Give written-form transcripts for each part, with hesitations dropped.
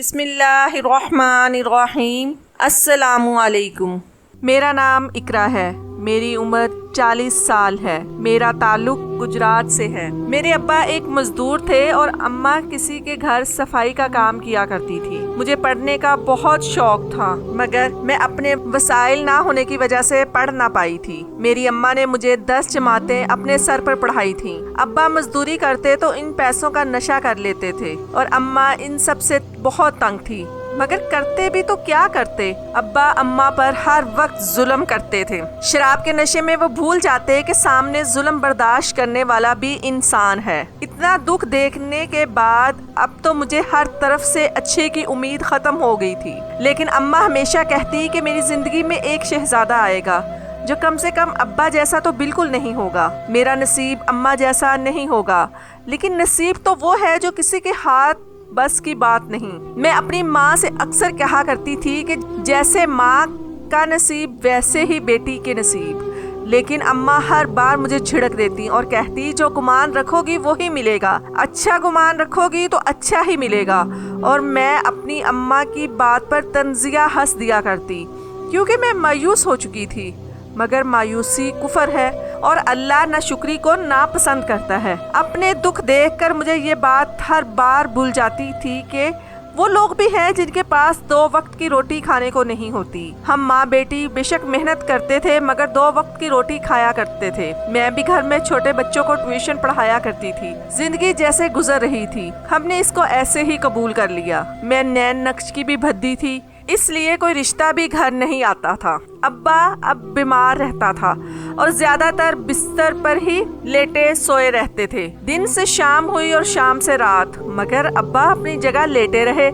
بسم اللہ الرحمن الرحیم۔ السلام علیکم۔ میرا نام اقرا ہے، میری عمر 40 سال ہے، میرا تعلق گجرات سے ہے۔ میرے ابا ایک مزدور تھے اور اماں کسی کے گھر صفائی کا کام کیا کرتی تھی۔ مجھے پڑھنے کا بہت شوق تھا مگر میں اپنے وسائل نہ ہونے کی وجہ سے پڑھ نہ پائی تھی۔ میری اماں نے مجھے 10 جماعتیں اپنے سر پر پڑھائی تھیں۔ ابا مزدوری کرتے تو ان پیسوں کا نشہ کر لیتے تھے اور اماں ان سب سے بہت تنگ تھی، مگر کرتے بھی تو کیا کرتے۔ ابا اماں پر ہر وقت ظلم کرتے تھے۔ شراب کے نشے میں وہ بھول جاتے کہ سامنے ظلم برداشت کرنے والا بھی انسان ہے۔ اتنا دکھ دیکھنے کے بعد اب تو مجھے ہر طرف سے اچھے کی امید ختم ہو گئی تھی، لیکن اماں ہمیشہ کہتی کہ میری زندگی میں ایک شہزادہ آئے گا جو کم سے کم ابا جیسا تو بالکل نہیں ہوگا۔ میرا نصیب اماں جیسا نہیں ہوگا، لیکن نصیب تو وہ ہے جو کسی کے ہاتھ بس کی بات نہیں۔ میں اپنی ماں سے اکثر کہا کرتی تھی کہ جیسے ماں کا نصیب ویسے ہی بیٹی کے نصیب، لیکن اماں ہر بار مجھے جھڑک دیتی اور کہتی جو گمان رکھو گی وہی ملے گا، اچھا گمان رکھو گی تو اچھا ہی ملے گا۔ اور میں اپنی اماں کی بات پر طنزیہ ہنس دیا کرتی کیونکہ میں مایوس ہو چکی تھی، مگر مایوسی کفر ہے اور اللہ ناشکری کو ناپسند کرتا ہے۔ اپنے دکھ دیکھ کر مجھے یہ بات ہر بار بھول جاتی تھی کہ وہ لوگ بھی ہیں جن کے پاس 2 وقت کی روٹی کھانے کو نہیں ہوتی۔ ہم ماں بیٹی بے شک محنت کرتے تھے مگر 2 وقت کی روٹی کھایا کرتے تھے۔ میں بھی گھر میں چھوٹے بچوں کو ٹیوشن پڑھایا کرتی تھی۔ زندگی جیسے گزر رہی تھی، ہم نے اس کو ایسے ہی قبول کر لیا۔ میں نین نقش کی بھی بھدی تھی، اس لیے کوئی رشتہ بھی گھر نہیں آتا تھا۔ ابا اب بیمار رہتا تھا اور زیادہ تر بستر پر ہی لیٹے سوئے رہتے تھے۔ دن سے شام ہوئی اور شام سے رات، مگر ابا اپنی جگہ لیٹے رہے۔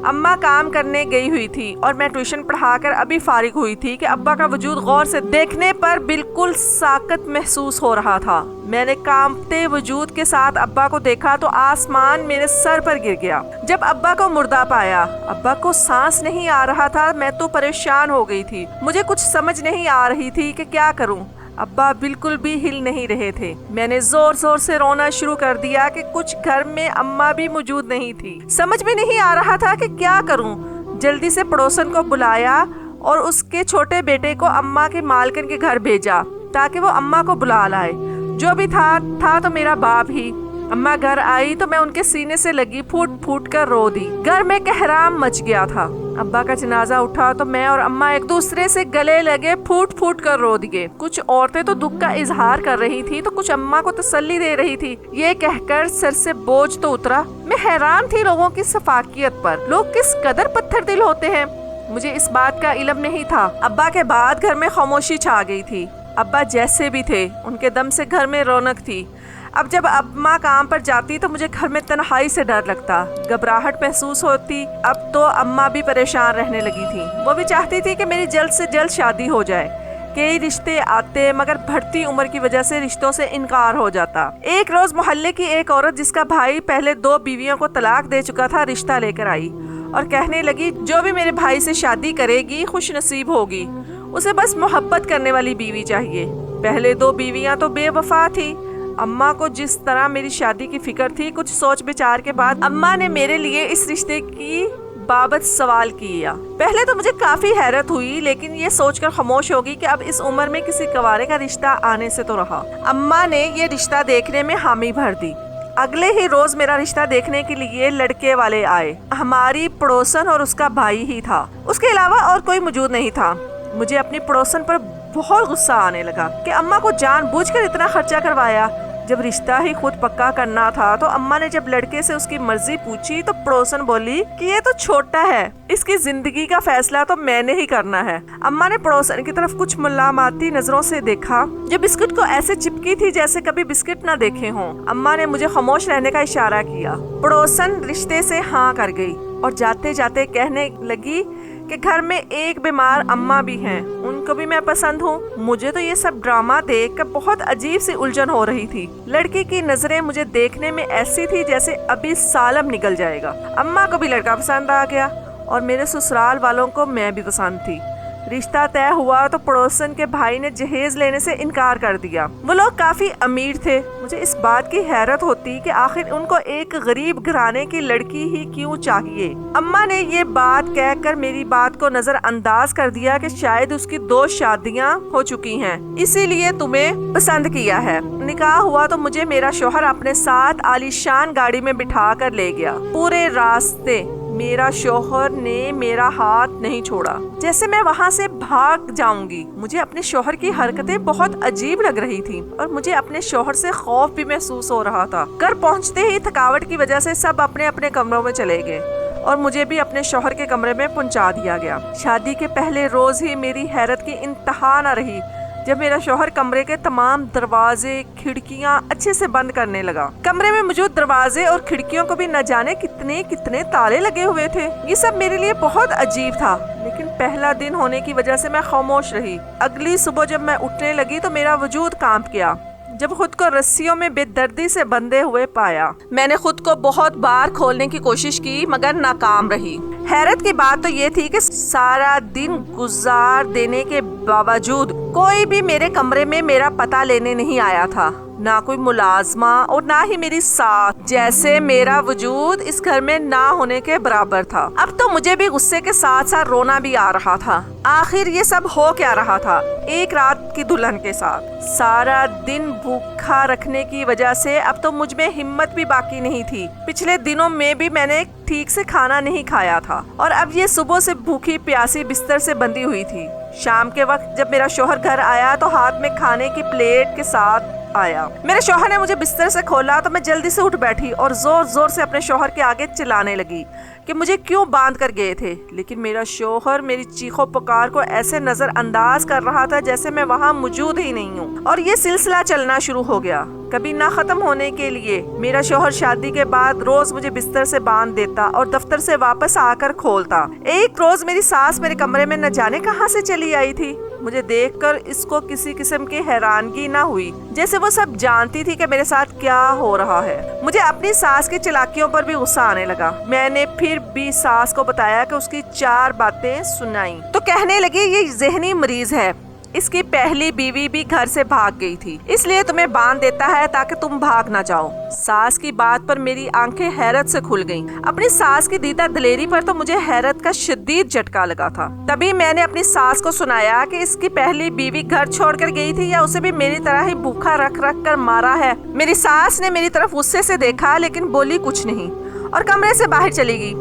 اماں کام کرنے گئی ہوئی تھی اور میں ٹیوشن پڑھا کر ابھی فارغ ہوئی تھی کہ ابا کا وجود غور سے دیکھنے پر بالکل ساکت محسوس ہو رہا تھا۔ میں نے کانپتے وجود کے ساتھ ابا کو دیکھا تو آسمان میرے سر پر گر گیا۔ جب ابا کو مردہ پایا، ابا کو سانس نہیں آ رہا تھا، میں تو پریشان ہو گئی تھی۔ مجھے کچھ سمجھ نہیں آ رہی تھی کہ کیا کروں۔ ابا بالکل بھی ہل نہیں رہے تھے۔ میں نے زور زور سے رونا شروع کر دیا کہ کچھ گھر میں اماں بھی موجود نہیں تھی۔ سمجھ میں نہیں آ رہا تھا کہ کیا کروں۔ جلدی سے پڑوسن کو بلایا اور اس کے چھوٹے بیٹے کو اماں کے مالکن کے گھر بھیجا تاکہ وہ اماں کو بلا لائے۔ جو بھی تھا تو میرا باپ ہی۔ اماں گھر آئی تو میں ان کے سینے سے لگی پھوٹ پھوٹ کر رو دی۔ گھر میں قہرام مچ گیا تھا۔ ابا کا جنازہ اٹھا تو میں اور اماں ایک دوسرے سے گلے لگے پھوٹ پھوٹ کر رو دیے۔ کچھ عورتیں تو دکھ کا اظہار کر رہی تھی تو کچھ اماں کو تسلی دے رہی تھی۔ یہ کہہ کر سر سے بوجھ تو اترا۔ میں حیران تھی لوگوں کی شفافیت پر، لوگ کس قدر پتھر دل ہوتے ہیں۔ مجھے اس بات کا علم نہیں تھا۔ ابا کے بعد گھر میں خاموشی چھا گئی تھی۔ ابا جیسے بھی تھے، ان کے دم سے گھر میں رونق تھی۔ اب جب اماں کام پر جاتی تو مجھے گھر میں تنہائی سے ڈر لگتا، گھبراہٹ محسوس ہوتی۔ اب تو اماں بھی پریشان رہنے لگی تھی۔ وہ بھی چاہتی تھی کہ میری جلد سے جلد شادی ہو جائے۔ کئی رشتے آتے مگر بڑھتی عمر کی وجہ سے رشتوں سے انکار ہو جاتا۔ ایک روز محلے کی ایک عورت جس کا بھائی پہلے 2 بیویوں کو طلاق دے چکا تھا رشتہ لے کر آئی اور کہنے لگی جو بھی میرے بھائی سے شادی کرے گی خوش نصیب ہوگی، اسے بس محبت کرنے والی بیوی چاہیے۔ پہلے 2 بیویاں تو بے وفا تھی۔ اماں کو جس طرح میری شادی کی فکر تھی، کچھ سوچ بچار کے بعد اماں نے میرے لیے اس رشتے کی بابت سوال کیا۔ پہلے تو مجھے کافی حیرت ہوئی، لیکن یہ سوچ کر خاموش ہوگی کہ اب اس عمر میں کسی کنوارے کا رشتہ آنے سے تو رہا۔ اماں نے یہ رشتہ دیکھنے میں حامی بھر دی۔ اگلے ہی روز میرا رشتہ دیکھنے کے لیے لڑکے والے آئے۔ ہماری پڑوسن اور اس کا بھائی ہی تھا، اس کے علاوہ اور کوئی موجود نہیں تھا۔ مجھے اپنی پڑوسن پر بہت غصہ آنے لگا کہ اماں کو جان بوجھ کر اتنا خرچہ کروایا۔ جب رشتہ ہی خود پکا کرنا تھا تو اماں نے جب لڑکے سے اس کی مرضی پوچھی تو پڑوسن بولی کہ یہ تو چھوٹا ہے، اس کی زندگی کا فیصلہ تو میں نے ہی کرنا ہے۔ اماں نے پڑوسن کی طرف کچھ ملامتی نظروں سے دیکھا جو بسکٹ کو ایسے چپکی تھی جیسے کبھی بسکٹ نہ دیکھے ہوں۔ اماں نے مجھے خاموش رہنے کا اشارہ کیا۔ پڑوسن رشتے سے ہاں کر گئی اور جاتے جاتے کہنے لگی کہ گھر میں ایک بیمار اماں بھی ہیں، ان کو بھی میں پسند ہوں۔ مجھے تو یہ سب ڈرامہ دیکھ کر بہت عجیب سی الجھن ہو رہی تھی۔ لڑکی کی نظریں مجھے دیکھنے میں ایسی تھی جیسے ابھی سالم نکل جائے گا۔ اماں کو بھی لڑکا پسند آ گیا اور میرے سسرال والوں کو میں بھی پسند تھی۔ رشتہ طے ہوا تو پڑوسن کے بھائی نے جہیز لینے سے انکار کر دیا۔ وہ لوگ کافی امیر تھے۔ مجھے اس بات کی حیرت ہوتی کہ آخر ان کو ایک غریب گھرانے کی لڑکی ہی کیوں چاہیے۔ اماں نے یہ بات کہہ کر میری بات کو نظر انداز کر دیا کہ شاید اس کی 2 شادیاں ہو چکی ہیں، اسی لیے تمہیں پسند کیا ہے۔ نکاح ہوا تو مجھے میرا شوہر اپنے ساتھ عالیشان گاڑی میں بٹھا کر لے گیا۔ پورے راستے میرا شوہر نے میرا ہاتھ نہیں چھوڑا، جیسے میں وہاں سے بھاگ جاؤں گی۔ مجھے اپنے شوہر کی حرکتیں بہت عجیب لگ رہی تھیں اور مجھے اپنے شوہر سے خوف بھی محسوس ہو رہا تھا۔ گھر پہنچتے ہی تھکاوٹ کی وجہ سے سب اپنے اپنے کمروں میں چلے گئے اور مجھے بھی اپنے شوہر کے کمرے میں پہنچا دیا گیا۔ شادی کے پہلے روز ہی میری حیرت کی انتہا نہ رہی جب میرا شوہر کمرے کے تمام دروازے کھڑکیاں اچھے سے بند کرنے لگا۔ کمرے میں موجود دروازے اور کھڑکیوں کو بھی نہ جانے کتنے کتنے تالے لگے ہوئے تھے۔ یہ سب میرے لیے بہت عجیب تھا، لیکن پہلا دن ہونے کی وجہ سے میں خاموش رہی۔ اگلی صبح جب میں اٹھنے لگی تو میرا وجود کانپ گیا جب خود کو رسیوں میں بے دردی سے بندھے ہوئے پایا۔ میں نے خود کو بہت بار کھولنے کی کوشش کی مگر ناکام رہی۔ حیرت کی بات تو یہ تھی کہ سارا دن گزار دینے کے باوجود کوئی بھی میرے کمرے میں میرا پتہ لینے نہیں آیا تھا، نہ کوئی ملازمہ اور نہ ہی میری ساس، جیسے میرا وجود اس گھر میں نہ ہونے کے برابر تھا۔ اب تو مجھے بھی غصے کے ساتھ ساتھ رونا بھی آ رہا تھا۔ آخر یہ سب ہو کیا رہا تھا؟ ایک رات کی دلہن کے ساتھ سارا دن بھوکا رکھنے کی وجہ سے اب تو مجھ میں ہمت بھی باقی نہیں تھی۔ پچھلے دنوں میں بھی میں نے ٹھیک سے کھانا نہیں کھایا تھا اور اب یہ صبح سے بھوکی پیاسی بستر سے بندھی ہوئی تھی۔ شام کے وقت جب میرا شوہر گھر آیا تو ہاتھ میں کھانے کی پلیٹ کے ساتھ آیا۔ میرے شوہر نے مجھے بستر سے کھولا تو میں جلدی سے اٹھ بیٹھی اور زور زور سے اپنے شوہر کے آگے چلانے لگی کہ مجھے کیوں باندھ کر گئے تھے، لیکن میرا شوہر میری چیخو پکار کو ایسے نظر انداز کر رہا تھا جیسے میں وہاں موجود ہی نہیں ہوں، اور یہ سلسلہ چلنا شروع ہو گیا کبھی نہ ختم ہونے کے لیے۔ میرا شوہر شادی کے بعد روز مجھے بستر سے باندھ دیتا اور دفتر سے واپس آ کر کھولتا۔ ایک روز میری ساس میرے کمرے میں نہ جانے کہاں سے چلی آئی تھی۔ مجھے دیکھ کر اس کو کسی قسم کی حیرانگی نہ ہوئی، جیسے وہ سب جانتی تھی کہ میرے ساتھ کیا ہو رہا ہے۔ مجھے اپنی ساس کی چلاکیوں پر بھی غصہ آنے لگا۔ میں نے پھر بھی ساس کو بتایا کہ اس کی 4 باتیں سنائیں تو کہنے لگی یہ ذہنی مریض ہے، اس کی پہلی بیوی بھی گھر سے بھاگ گئی تھی، اس لیے تمہیں باندھ دیتا ہے تاکہ تم بھاگ نہ جاؤ۔ ساس کی بات پر میری آنکھیں حیرت سے کھل گئیں۔ اپنی ساس کی دیدہ دلیری پر تو مجھے حیرت کا شدید جھٹکا لگا تھا۔ تبھی میں نے اپنی ساس کو سنایا کہ اس کی پہلی بیوی گھر چھوڑ کر گئی تھی یا اسے بھی میری طرح ہی بھوکا رکھ رکھ کر مارا ہے۔ میری ساس نے میری طرف غصے سے دیکھا لیکن بولی کچھ نہیں اور کمرے سے باہر چلی گئی۔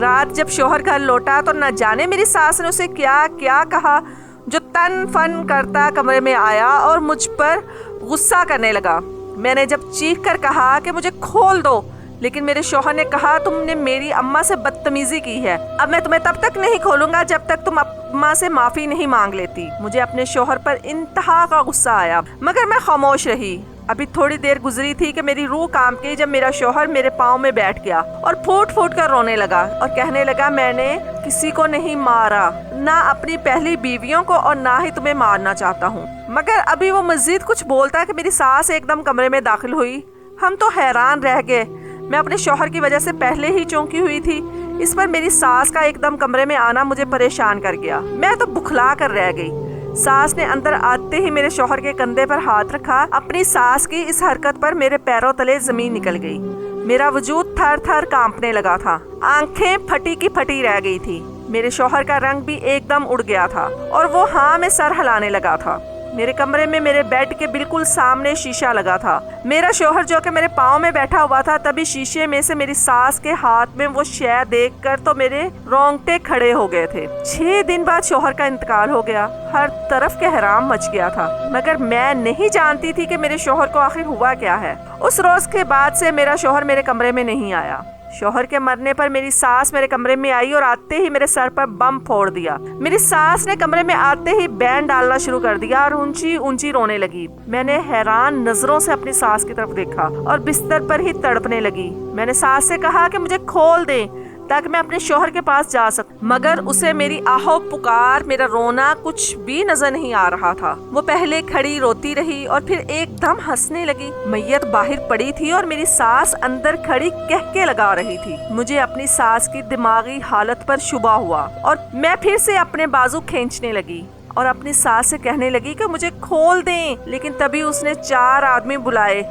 رات جب شوہر گھر لوٹا تو نہ جانے میری ساس نے اسے کیا کیا کہا جو تن فن کرتا کمرے میں آیا اور مجھ پر غصہ کرنے لگا۔ میں نے جب چیخ کر کہا کہ مجھے کھول دو، لیکن میرے شوہر نے کہا تم نے میری اماں سے بدتمیزی کی ہے، اب میں تمہیں تب تک نہیں کھولوں گا جب تک تم اماں سے معافی نہیں مانگ لیتی۔ مجھے اپنے شوہر پر انتہا کا غصہ آیا مگر میں خاموش رہی۔ ابھی تھوڑی دیر گزری تھی کہ میری روح کانپ گئی جب میرا شوہر میرے پاؤں میں بیٹھ گیا اور پھوٹ پھوٹ کر رونے لگا اور کہنے لگا میں نے کسی کو نہیں مارا، نہ اپنی پہلی بیویوں کو اور نہ ہی تمہیں مارنا چاہتا ہوں۔ مگر ابھی وہ مزید کچھ بولتا کہ میری ساس ایک دم کمرے میں داخل ہوئی۔ ہم تو حیران رہ گئے۔ میں اپنے شوہر کی وجہ سے پہلے ہی چونکی ہوئی تھی، اس پر میری ساس کا ایک دم کمرے میں آنا مجھے پریشان کر گیا۔ میں تو بکھلا کر رہ گئی۔ ساس نے اندر آتے ہی میرے شوہر کے کندھے پر ہاتھ رکھا۔ اپنی ساس کی اس حرکت پر میرے پیروں تلے زمین نکل گئی۔ میرا وجود تھر تھر کانپنے لگا تھا، آنکھیں پھٹی کی پھٹی رہ گئی تھی۔ میرے شوہر کا رنگ بھی ایک دم اڑ گیا تھا اور وہ ہاں میں سر ہلانے لگا تھا۔ میرے کمرے میں میرے بیڈ کے بالکل سامنے شیشہ لگا تھا۔ میرا شوہر جو کہ میرے پاؤں میں بیٹھا ہوا تھا، تبھی شیشے میں سے میری ساس کے ہاتھ میں وہ شے دیکھ کر تو میرے رونگٹے کھڑے ہو گئے تھے۔ 6 دن بعد شوہر کا انتقال ہو گیا۔ ہر طرف کہرام مچ گیا تھا، مگر میں نہیں جانتی تھی کہ میرے شوہر کو آخر ہوا کیا ہے۔ اس روز کے بعد سے میرا شوہر میرے کمرے میں نہیں آیا۔ شوہر کے مرنے پر میری ساس میرے کمرے میں آئی اور آتے ہی میرے سر پر بم پھوڑ دیا۔ میری ساس نے کمرے میں آتے ہی بین ڈالنا شروع کر دیا اور اونچی اونچی رونے لگی۔ میں نے حیران نظروں سے اپنی ساس کی طرف دیکھا اور بستر پر ہی تڑپنے لگی۔ میں نے ساس سے کہا کہ مجھے کھول دیں تاکہ میں اپنے شوہر کے پاس جا سکوں، مگر اسے میری آہو پکار، میرا رونا کچھ بھی نظر نہیں آ رہا تھا۔ وہ پہلے کھڑی روتی رہی اور پھر ایک دم ہنسنے لگی۔ میت باہر پڑی تھی اور میری ساس اندر کھڑی کہکے لگا رہی تھی۔ مجھے اپنی ساس کی دماغی حالت پر شبہ ہوا اور میں پھر سے اپنے بازو کھینچنے لگی اور اپنی ساس سے کہنے لگی کہ مجھے کھول دیں، لیکن تبھی اس نے 4 آدمی بلائے۔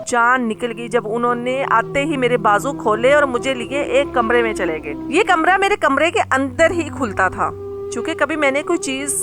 جان نکل گئی جب انہوں نے آتے ہی میرے بازو کھولے اور مجھے لیے ایک کمرے میں چلے گئے۔ یہ کمرہ میرے کمرے کے اندر ہی کھلتا تھا، چونکہ کبھی میں نے کوئی چیز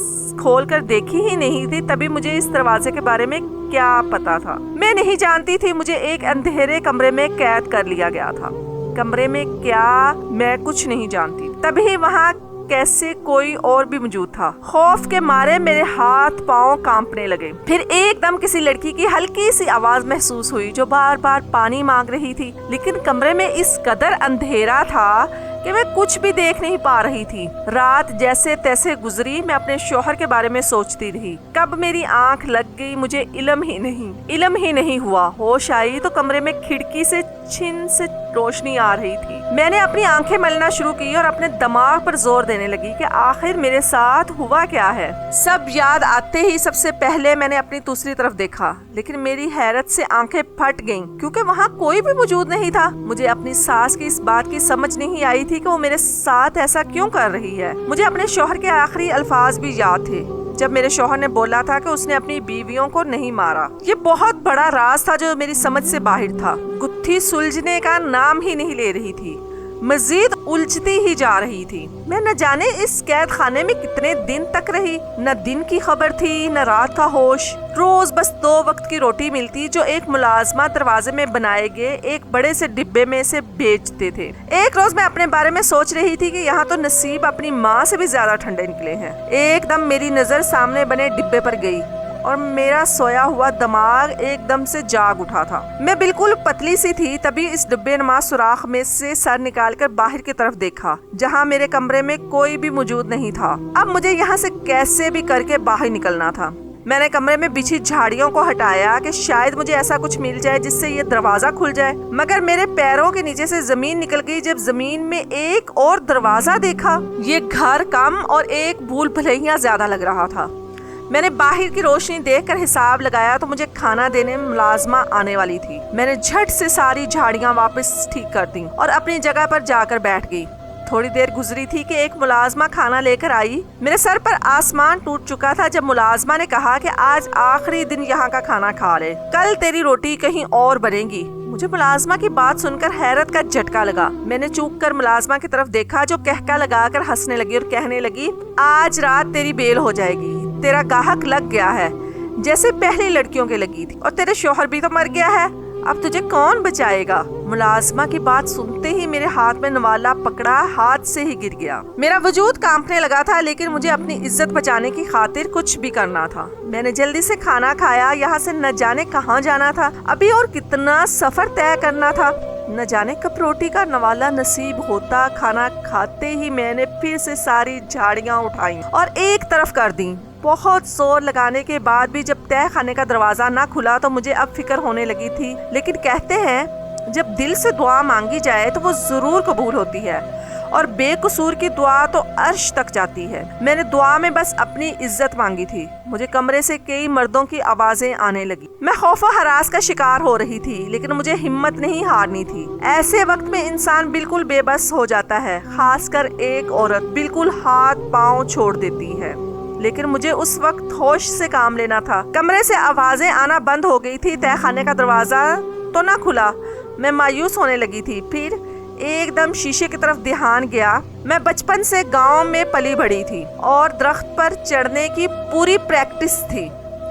کھول کر دیکھی ہی نہیں تھی، تبھی مجھے اس دروازے کے بارے میں کیا پتا تھا۔ میں نہیں جانتی تھی، مجھے ایک اندھیرے کمرے میں قید کر لیا گیا تھا۔ کمرے میں کیا، میں کچھ نہیں جانتی۔ تبھی وہاں کیسے کوئی اور بھی موجود تھا۔ خوف کے مارے میرے ہاتھ پاؤں کانپنے لگے۔ پھر ایک دم کسی لڑکی کی ہلکی سی آواز محسوس ہوئی جو بار بار پانی مانگ رہی تھی، لیکن کمرے میں اس قدر اندھیرا تھا کہ میں کچھ بھی دیکھ نہیں پا رہی تھی۔ رات جیسے تیسے گزری، میں اپنے شوہر کے بارے میں سوچتی رہی۔ کب میری آنکھ لگ گئی مجھے علم ہی نہیں ہوا۔ ہوش آئی تو کمرے میں کھڑکی سے چھن سے روشنی آ رہی تھی۔ میں نے اپنی آنکھیں ملنا شروع کی اور اپنے دماغ پر زور دینے لگی کہ آخر میرے ساتھ ہوا کیا ہے۔ سب یاد آتے ہی سب سے پہلے میں نے اپنی دوسری طرف دیکھا، لیکن میری حیرت سے آنکھیں پھٹ گئیں کیونکہ وہاں کوئی بھی موجود نہیں تھا۔ مجھے اپنی ساس کی اس بات کی سمجھ نہیں آئی تھی کہ وہ میرے ساتھ ایسا کیوں کر رہی ہے۔ مجھے اپنے شوہر کے آخری الفاظ بھی یاد تھے جب میرے شوہر نے بولا تھا کہ اس نے اپنی بیویوں کو نہیں مارا۔ یہ بہت بڑا راز تھا جو میری سمجھ سے باہر تھا۔ گتھی سلجھنے کا نام ہی نہیں لے رہی تھی، مزید الجھتی ہی جا رہی تھی۔ میں نہ جانے اس قید خانے میں کتنے دن تک رہی، نہ دن کی خبر تھی نہ رات کا ہوش۔ روز بس 2 وقت کی روٹی ملتی جو ایک ملازمہ دروازے میں بنائے گئے ایک بڑے سے ڈبے میں سے بیچتے تھے۔ ایک روز میں اپنے بارے میں سوچ رہی تھی کہ یہاں تو نصیب اپنی ماں سے بھی زیادہ ٹھنڈے نکلے ہیں۔ ایک دم میری نظر سامنے بنے ڈبے پر گئی اور میرا سویا ہوا دماغ ایک دم سے جاگ اٹھا تھا۔ میں بالکل پتلی سی تھی، تبھی اس ڈبے نما سوراخ میں سے سر نکال کر باہر کی طرف دیکھا جہاں میرے کمرے میں کوئی بھی موجود نہیں تھا۔ اب مجھے یہاں سے کیسے بھی کر کے باہر نکلنا تھا۔ میں نے کمرے میں بچھی جھاڑیوں کو ہٹایا کہ شاید مجھے ایسا کچھ مل جائے جس سے یہ دروازہ کھل جائے، مگر میرے پیروں کے نیچے سے زمین نکل گئی جب زمین میں ایک اور دروازہ دیکھا۔ یہ گھر کم اور ایک بھول بھلیاں زیادہ لگ رہا تھا۔ میں نے باہر کی روشنی دیکھ کر حساب لگایا تو مجھے کھانا دینے ملازمہ آنے والی تھی۔ میں نے جھٹ سے ساری جھاڑیاں واپس ٹھیک کر دیں اور اپنی جگہ پر جا کر بیٹھ گئی۔ تھوڑی دیر گزری تھی کہ ایک ملازمہ کھانا لے کر آئی۔ میرے سر پر آسمان ٹوٹ چکا تھا جب ملازمہ نے کہا کہ آج آخری دن یہاں کا کھانا کھا لے، کل تیری روٹی کہیں اور بنے گی۔ مجھے ملازمہ کی بات سن کر حیرت کا جھٹکا لگا۔ میں نے چوک کر ملازمہ کی طرف دیکھا جو کہکا لگا کر ہنسنے لگی اور کہنے لگی، آج رات تیری بیل ہو جائے گی، تیرا گاہک لگ گیا ہے جیسے پہلی لڑکیوں کے لگی تھی، اور تیرے شوہر بھی تو مر گیا ہے، اب تجھے کون بچائے گا؟ ملازمہ کی بات سنتے ہی میرے ہاتھ میں نوالا پکڑا ہاتھ سے ہی گر گیا۔ میرا وجود کانپنے لگا تھا، لیکن مجھے اپنی عزت بچانے کی خاطر کچھ بھی کرنا تھا۔ میں نے جلدی سے کھانا کھایا، یہاں سے نہ جانے کہاں جانا تھا، ابھی اور کتنا سفر طے کرنا تھا، نہ جانے کب روٹی کا نوالا نصیب ہوتا۔ کھانا کھاتے ہی میں نے پھر سے ساری جھاڑیاں اٹھائیں اور ایک طرف کر دیں۔ بہت زور لگانے کے بعد بھی جب تہہ خانے کا دروازہ نہ کھلا تو مجھے اب فکر ہونے لگی تھی، لیکن کہتے ہیں جب دل سے دعا مانگی جائے تو وہ ضرور قبول ہوتی ہے، اور بے قصور کی دعا تو عرش تک جاتی ہے۔ میں نے دعا میں بس اپنی عزت مانگی تھی۔ مجھے کمرے سے کئی مردوں کی آوازیں آنے لگی۔ میں خوف و ہراس کا شکار ہو رہی تھی، لیکن مجھے ہمت نہیں ہارنی تھی۔ ایسے وقت میں انسان بالکل بے بس ہو جاتا ہے، خاص کر ایک عورت بالکل ہاتھ پاؤں چھوڑ دیتی ہے، لیکن مجھے اس وقت ہوش سے کام لینا تھا۔ کمرے سے آوازیں آنا بند ہو گئی تھی، تہہ خانے کا دروازہ تو نہ کھلا۔ میں مایوس ہونے لگی تھی۔ پھر ایک دم شیشے کی طرف دھیان گیا۔ میں بچپن سے گاؤں میں پلی بڑھی تھی اور درخت پر چڑھنے کی پوری پریکٹس تھی۔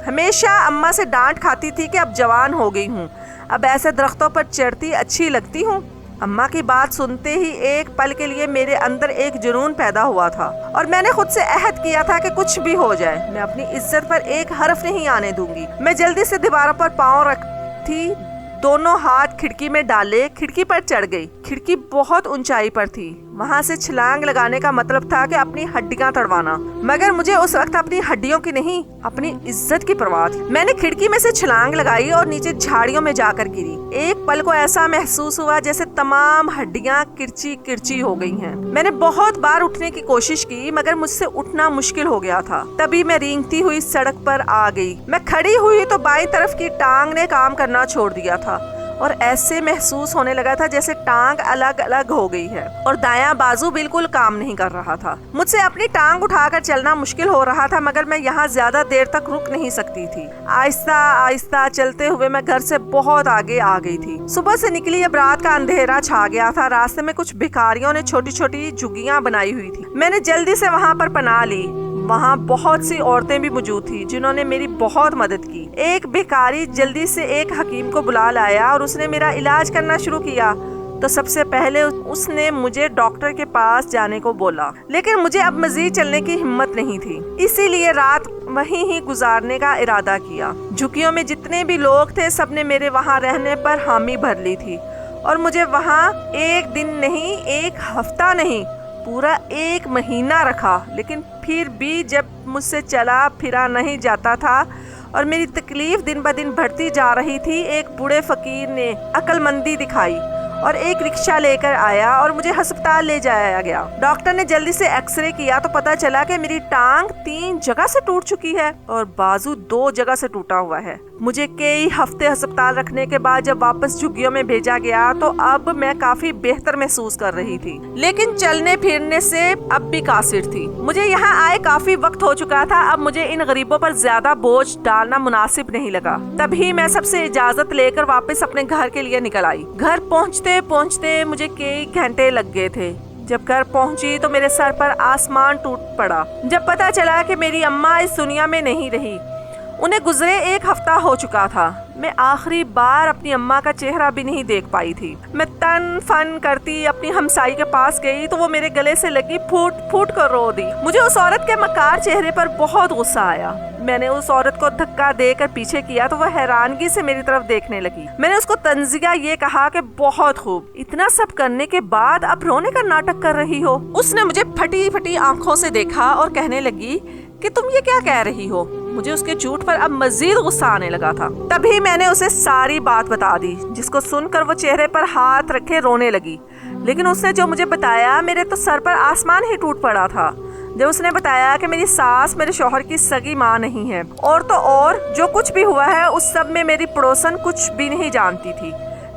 ہمیشہ اماں سے ڈانٹ کھاتی تھی کہ اب جوان ہو گئی ہوں، اب ایسے درختوں پر چڑھتی اچھی لگتی ہوں۔ اماں کی بات سنتے ہی ایک پل کے لیے میرے اندر ایک جنون پیدا ہوا تھا، اور میں نے خود سے عہد کیا تھا کہ کچھ بھی ہو جائے میں اپنی عزت پر ایک حرف نہیں آنے دوں گی۔ میں جلدی سے دیواروں پر پاؤں رکھی، دونوں ہاتھ کھڑکی میں ڈالے، کھڑکی پر چڑھ گئی۔ کھڑکی بہت اونچائی پر تھی، وہاں سے چھلانگ لگانے کا مطلب تھا کہ اپنی ہڈیاں توڑوانا، مگر مجھے اس وقت اپنی ہڈیوں کی نہیں، اپنی عزت کی پرواہ تھی۔ میں نے کھڑکی میں سے چھلانگ لگائی اور نیچے جھاڑیوں میں جا کر گری۔ ایک پل کو ایسا محسوس ہوا جیسے تمام ہڈیاں کرچی کرچی ہو گئی ہیں۔ میں نے بہت بار اٹھنے کی کوشش کی مگر مجھ سے اٹھنا مشکل ہو گیا تھا۔ تبھی میں رینگتی ہوئی سڑک پر آ گئی۔ میں کھڑی ہوئی تو بائیں طرف کی ٹانگ نے کام کرنا چھوڑ دیا تھا اور ایسے محسوس ہونے لگا تھا جیسے ٹانگ الگ الگ ہو گئی ہے، اور دایاں بازو بالکل کام نہیں کر رہا تھا۔ مجھ سے اپنی ٹانگ اٹھا کر چلنا مشکل ہو رہا تھا مگر میں یہاں زیادہ دیر تک رک نہیں سکتی تھی۔ آہستہ آہستہ چلتے ہوئے میں گھر سے بہت آگے آ گئی تھی۔ صبح سے نکلی اب رات کا اندھیرا چھا گیا تھا۔ راستے میں کچھ بھکاریوں نے چھوٹی چھوٹی جھگیاں بنائی ہوئی تھی۔ میں نے جلدی سے وہاں پر پناہ لی۔ وہاں بہت سی عورتیں بھی موجود تھیں جنہوں نے میری بہت مدد کی۔ ایک بھکاری جلدی سے ایک حکیم کو بلا لایا اور اس نے میرا علاج کرنا شروع کیا۔ تو سب سے پہلے اس نے مجھے ڈاکٹر کے پاس جانے کو بولا، لیکن مجھے اب مزید چلنے کی ہمت نہیں تھی، اسی لیے رات وہیں ہی گزارنے کا ارادہ کیا۔ جھگیوں میں جتنے بھی لوگ تھے سب نے میرے وہاں رہنے پر حامی بھر لی تھی اور مجھے وہاں ایک دن نہیں، ایک ہفتہ نہیں، پورا ایک مہینہ رکھا۔ لیکن پھر بھی جب مجھ سے چلا پھرا نہیں جاتا تھا اور میری تکلیف دن بدن بڑھتی جا رہی تھی، ایک بوڑھے فقیر نے عقل مندی دکھائی اور ایک رکشہ لے کر آیا اور مجھے ہسپتال لے جایا گیا۔ ڈاکٹر نے جلدی سے ایکس رے کیا تو پتا چلا کہ میری ٹانگ 3 جگہ سے ٹوٹ چکی ہے اور بازو 2 جگہ سے ٹوٹا ہوا ہے۔ مجھے کئی ہفتے ہسپتال رکھنے کے بعد جب واپس جھگیوں میں بھیجا گیا تو اب میں کافی بہتر محسوس کر رہی تھی، لیکن چلنے پھرنے سے اب بھی قاصر تھی۔ مجھے یہاں آئے کافی وقت ہو چکا تھا، اب مجھے ان غریبوں پر زیادہ بوجھ ڈالنا مناسب نہیں لگا۔ تبھی میں سب سے اجازت لے کر واپس اپنے گھر کے لیے نکل آئی۔ گھر پہنچتے مجھے کئی گھنٹے لگ گئے تھے۔ جب گھر پہنچی تو میرے سر پر آسمان ٹوٹ پڑا جب پتا چلا کہ میری اماں اس دنیا میں نہیں رہی۔ انہیں گزرے 1 ہفتہ ہو چکا تھا۔ میں آخری بار اپنی اماں کا چہرہ بھی نہیں دیکھ پائی تھی۔ میں تن فن کرتی اپنی ہمسائی کے پاس گئی تو وہ میرے گلے سے لگی پھوٹ پھوٹ کر رو دی۔ مجھے اس عورت کے مکار چہرے پر بہت غصہ آیا۔ میں نے اس عورت کو دھکا دے کر پیچھے کیا تو وہ حیرانگی سے میری طرف دیکھنے لگی۔ میں نے اس کو طنزیہ یہ کہا کہ بہت خوب، اتنا سب کرنے کے بعد اب رونے کا ناٹک کر رہی ہو۔ اس نے مجھے پھٹی پھٹی آنکھوں سے دیکھا اور کہنے لگی کہ تم یہ کیا کہہ رہی ہو۔ مجھے اس کے جھوٹ پر اب مزید غصہ آنے لگا تھا۔ تبھی میں نے اسے ساری بات بتا دی، جس کو سن کر وہ چہرے پر ہاتھ رکھے رونے لگی۔ لیکن اس نے جو مجھے بتایا میرے تو سر پر آسمان ہی ٹوٹ پڑا تھا جب اس نے بتایا کہ میری ساس میرے شوہر کی سگی ماں نہیں ہے، اور تو اور جو کچھ بھی ہوا ہے اس سب میں میری پڑوسن کچھ بھی نہیں جانتی تھی۔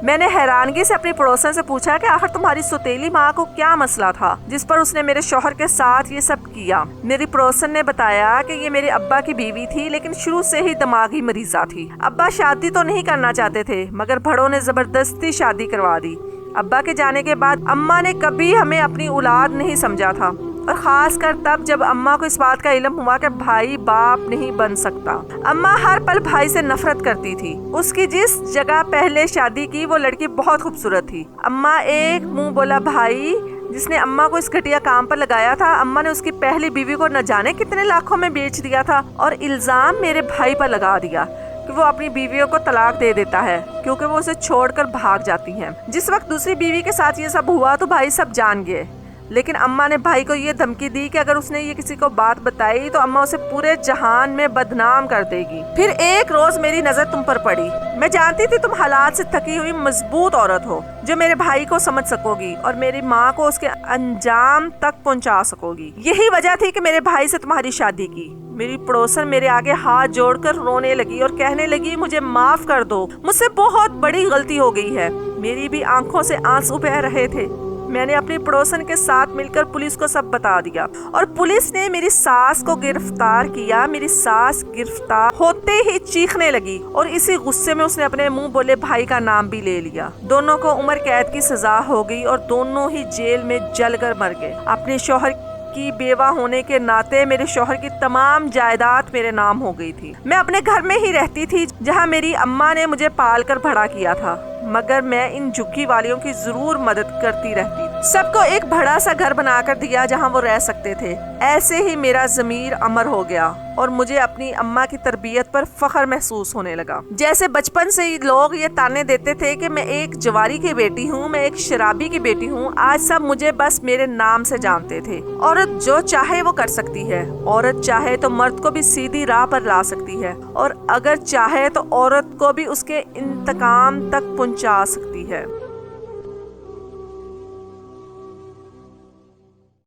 میں نے حیرانگی سے اپنی پڑوسن سے پوچھا کہ آخر تمہاری سوتیلی ماں کو کیا مسئلہ تھا جس پر اس نے میرے شوہر کے ساتھ یہ سب کیا۔ میری پڑوسن نے بتایا کہ یہ میرے ابا کی بیوی تھی، لیکن شروع سے ہی دماغی مریضہ تھی۔ ابا شادی تو نہیں کرنا چاہتے تھے مگر بڑوں نے زبردستی شادی کروا دی۔ ابا کے جانے کے بعد اماں نے کبھی ہمیں اپنی اولاد نہیں سمجھا تھا، اور خاص کر تب جب اماں کو اس بات کا علم ہوا کہ بھائی باپ نہیں بن سکتا۔ اماں ہر پل بھائی سے نفرت کرتی تھی۔ اس کی جس جگہ پہلے شادی کی وہ لڑکی بہت خوبصورت تھی۔ اماں ایک منہ بولا بھائی جس نے اماں کو اس گھٹیا کام پر لگایا تھا، اماں نے اس کی پہلی بیوی کو نہ جانے کتنے لاکھوں میں بیچ دیا تھا اور الزام میرے بھائی پر لگا دیا کہ وہ اپنی بیویوں کو طلاق دے دیتا ہے کیونکہ وہ اسے چھوڑ کر بھاگ جاتی ہیں۔ جس وقت دوسری بیوی کے ساتھ یہ سب ہوا تو بھائی سب جان گئے، لیکن اماں نے بھائی کو یہ دھمکی دی کہ اگر اس نے یہ کسی کو بات بتائی تو اماں اسے پورے جہان میں بدنام کر دے گی۔ پھر ایک روز میری نظر تم پر پڑی۔ میں جانتی تھی تم حالات سے تھکی ہوئی مضبوط عورت ہو جو میرے بھائی کو سمجھ سکو گی اور میری ماں کو اس کے انجام تک پہنچا سکو گی۔ یہی وجہ تھی کہ میرے بھائی سے تمہاری شادی کی۔ میری پڑوسن میرے آگے ہاتھ جوڑ کر رونے لگی اور کہنے لگی مجھے معاف کر دو، مجھ سے بہت بڑی غلطی ہو گئی ہے۔ میری بھی آنکھوں سے آنسو بہہ رہے تھے۔ میں نے اپنی پڑوسن کے ساتھ مل کر پولیس کو سب بتا دیا اور پولیس نے میری ساس کو گرفتار کیا۔ میری ساس گرفتار ہوتے ہی چیخنے لگی اور اسی غصے میں اس نے اپنے منہ بولے بھائی کا نام بھی لے لیا۔ دونوں کو عمر قید کی سزا ہو گئی اور دونوں ہی جیل میں جل کر مر گئے۔ اپنے شوہر کی بیوہ ہونے کے ناطے میرے شوہر کی تمام جائیداد میرے نام ہو گئی تھی۔ میں اپنے گھر میں ہی رہتی تھی جہاں میری اماں نے مجھے پال کر بڑا کیا تھا۔ مگر میں ان جھکی والیوں کی ضرور مدد کرتی رہتی۔ سب کو ایک بڑا سا گھر بنا کر دیا جہاں وہ رہ سکتے تھے۔ ایسے ہی میرا ضمیر امر ہو گیا اور مجھے اپنی اماں کی تربیت پر فخر محسوس ہونے لگا۔ جیسے بچپن سے ہی لوگ یہ تانے دیتے تھے کہ میں ایک جواری کی بیٹی ہوں، میں ایک شرابی کی بیٹی ہوں، آج سب مجھے بس میرے نام سے جانتے تھے۔ عورت جو چاہے وہ کر سکتی ہے، عورت چاہے تو مرد کو بھی سیدھی راہ پر لا سکتی ہے، اور اگر چاہے تو عورت کو بھی اس کے انتقام تک پہنچا سکتی ہے۔